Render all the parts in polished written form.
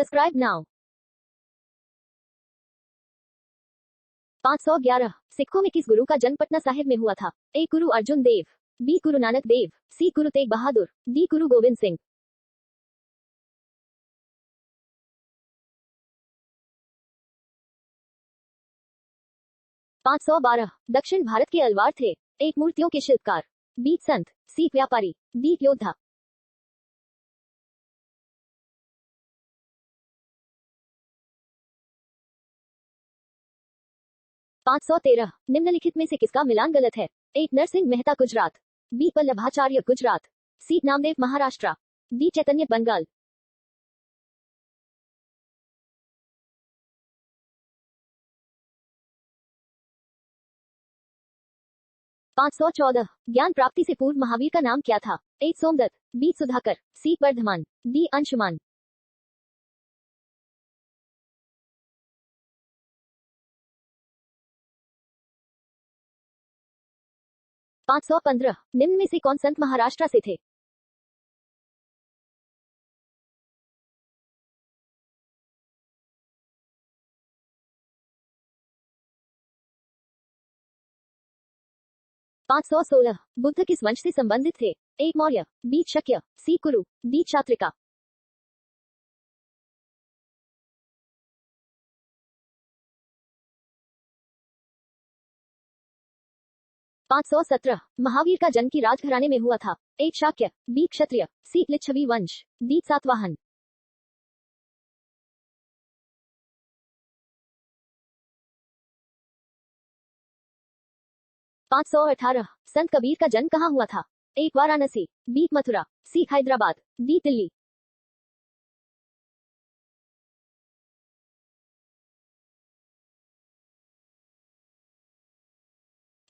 Subscribe now. 511 सिखों में किस गुरु का जन्म पटना साहिब में हुआ था? ए गुरु अर्जुन देव, बी गुरु नानक देव, सी गुरु तेग बहादुर, डी गुरु गोविंद सिंह। 512 दक्षिण भारत के अलवार थे? एक मूर्तियों के शिल्पकार, बी संत, सी व्यापारी, डी योद्धा। 513 निम्नलिखित में से किसका मिलान गलत है? एक नरसिंह मेहता गुजरात, बी वल्लभाचार्य गुजरात, सी नामदेव महाराष्ट्र, डी चैतन्य बंगाल। 514 ज्ञान प्राप्ति से पूर्व महावीर का नाम क्या था? ए सोमदत्त, बी सुधाकर, सी वर्धमान, डी अंशुमान। 515 निम्न में से कौन संत महाराष्ट्र से थे? पाँच सौ सोलह बुद्ध किस वंश से संबंधित थे? ए मौर्य, बी शक्य, सी कुरु, डी क्षात्रिका। 517 महावीर का जन्म की राजघराने में हुआ था? ए शाक्य, बी क्षत्रिय, सी लिच्छवी वंश, डी सातवाहन। 518 संत कबीर का जन्म कहाँ हुआ था? ए वाराणसी, बी मथुरा, सी हैदराबाद, डी दिल्ली।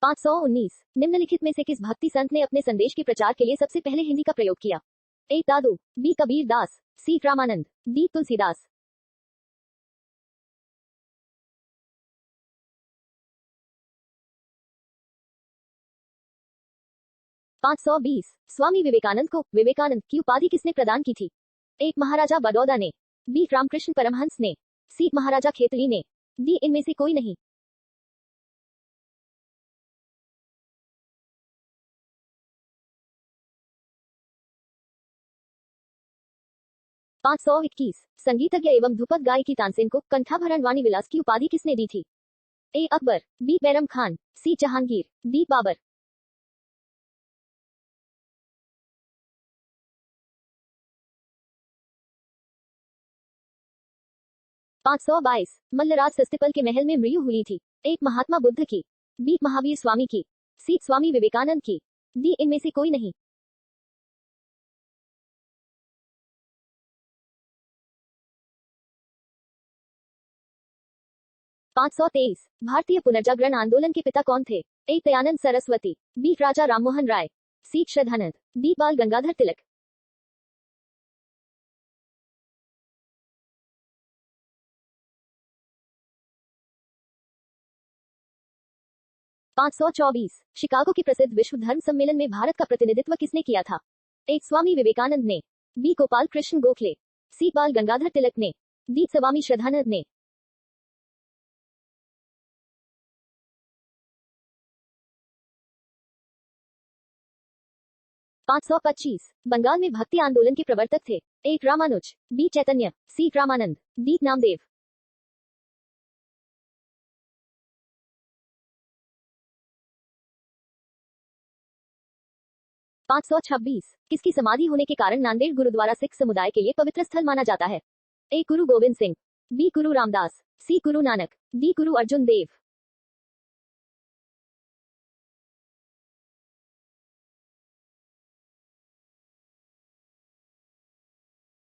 519 निम्नलिखित में से किस भक्ति संत ने अपने संदेश के प्रचार के लिए सबसे पहले हिंदी का प्रयोग किया? ए दादू, बी कबीर दास, सी रामानंद, डी तुलसीदास। 520 स्वामी विवेकानंद को विवेकानंद की उपाधि किसने प्रदान की थी? ए महाराजा बड़ौदा ने, बी रामकृष्ण परमहंस ने, सी महाराजा खेतली ने, डी इनमें से कोई नहीं। 521 संगीतज्ञ एवं ध्रुपद गायकी तानसेन को कंठाभरण वाणी विलास की उपाधि किसने दी थी? ए अकबर, बी बैरम खान, सी जहांगीर, डी बाबर। 522 मल्लराज सस्तिपल के महल में मृत्यु हुई थी? एक महात्मा बुद्ध की, बी महावीर स्वामी की, सी स्वामी विवेकानंद की, डी इनमें से कोई नहीं। 523 भारतीय पुनर्जागरण आंदोलन के पिता कौन थे? ए दयानंद सरस्वती, बी राजा राममोहन राय, सी श्रद्धानंद, डी बाल गंगाधर तिलक। 524 शिकागो के प्रसिद्ध विश्व धर्म सम्मेलन में भारत का प्रतिनिधित्व किसने किया था? ए स्वामी विवेकानंद ने, बी गोपाल कृष्ण गोखले, सी बाल गंगाधर तिलक ने, डी स्वामी श्रद्धानंद ने। 525 बंगाल में भक्ति आंदोलन के प्रवर्तक थे? ए रामानुज, बी चैतन्य, सी रामानंद, डी नामदेव। 526 किसकी समाधि होने के कारण नांदेड़ गुरुद्वारा सिख समुदाय के लिए पवित्र स्थल माना जाता है? ए गुरु गोविंद सिंह, बी गुरु रामदास, सी गुरु नानक, डी गुरु अर्जुन देव।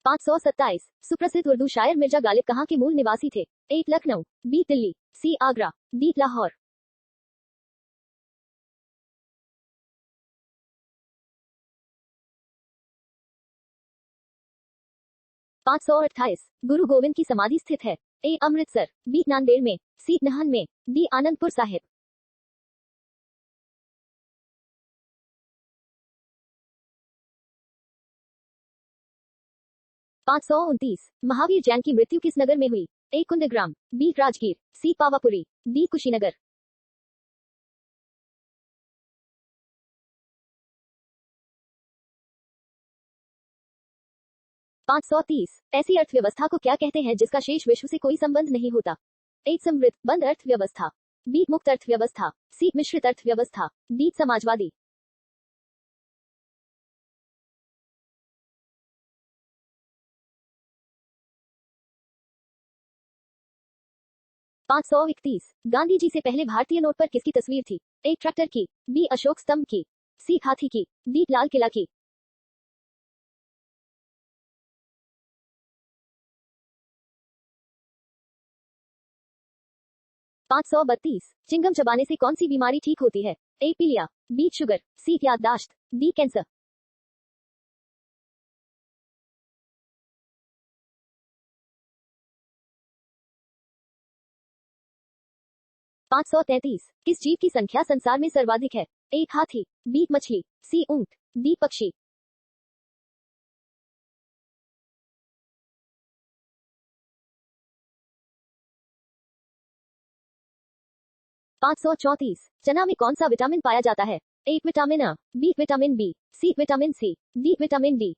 527 सुप्रसिद्ध उर्दू शायर मिर्जा गालिब कहाँ के मूल निवासी थे? ए लखनऊ, बी दिल्ली, सी आगरा, डी लाहौर। 528 गुरु गोविंद की समाधि स्थित है? ए अमृतसर, बी नांदेड़ में, सी नाहन में, डी आनंदपुर साहिब। 529 महावीर जैन की मृत्यु किस नगर में हुई? ए कुंदग्राम, बी राजगीर, सी पावापुरी, डी कुशीनगर। 530 ऐसी अर्थव्यवस्था को क्या कहते हैं जिसका शेष विश्व से कोई संबंध नहीं होता? ए समृद्ध बंद अर्थव्यवस्था, बी मुक्त अर्थव्यवस्था, सी मिश्रित अर्थव्यवस्था, डी समाजवादी। 531 गांधी जी से पहले भारतीय नोट पर किसकी तस्वीर थी? ए ट्रैक्टर की, बी अशोक स्तंभ की, सी हाथी की, डी लाल किला की। 532 चिंगम चबाने से कौन सी बीमारी ठीक होती है? ए पीलिया, बी शुगर, सी याददाश्त, डी कैंसर। 533 किस जीव की संख्या संसार में सर्वाधिक है? ए हाथी, बी मछली, सी ऊंट, डी पक्षी। 534 चना में कौन सा विटामिन पाया जाता है? ए विटामिन अ, B vitamin B, C vitamin C, D vitamin D.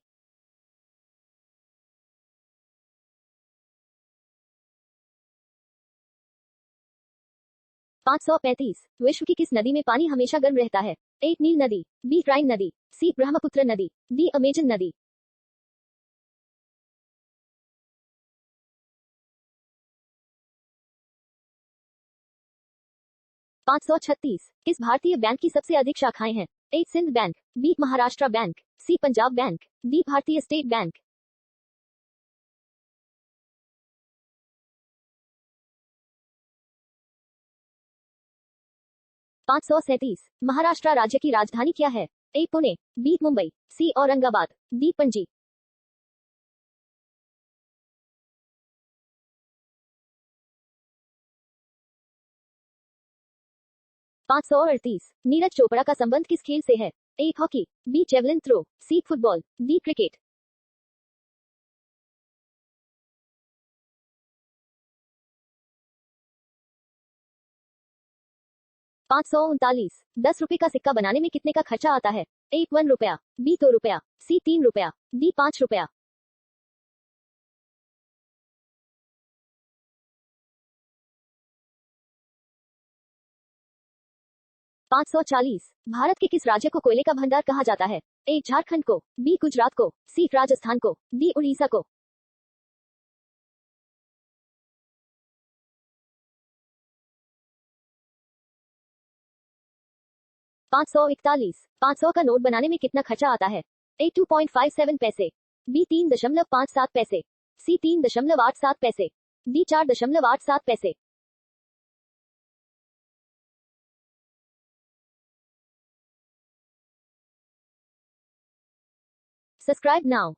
535 विश्व की किस नदी में पानी हमेशा गर्म रहता है? ए नील नदी, बी राइन नदी, सी ब्रह्मपुत्र नदी, डी अमेजन नदी। 536 किस भारतीय बैंक की सबसे अधिक शाखाएं हैं? A Sindh bank, B Maharashtra bank, C Punjab bank, D Bharatiya state bank. 537 Maharashtra राज्य की राजधानी क्या है? A Pune, B Mumbai, C Aurangabad, D Panaji. 538 Neeraj Chopra का संबंध किस खेल से है? A hockey, B javelin throw, C football, D cricket. 539 10 रुपए का सिक्का बनाने में कितने का खर्चा आता है? ए 1 रुपया, बी 2 रुपया, सी 3 रुपया, डी 5 रुपया। 540 भारत के किस राज्य को कोयले का भंडार कहा जाता है? ए झारखंड को, बी गुजरात को, सी राजस्थान को, डी उड़ीसा को। 541 500 का नोट बनाने में कितना खर्चा आता है? ए 2.57 पैसे, बी 3.57 पैसे, सी 3.87 पैसे, डी 4.87 पैसे। Subscribe now.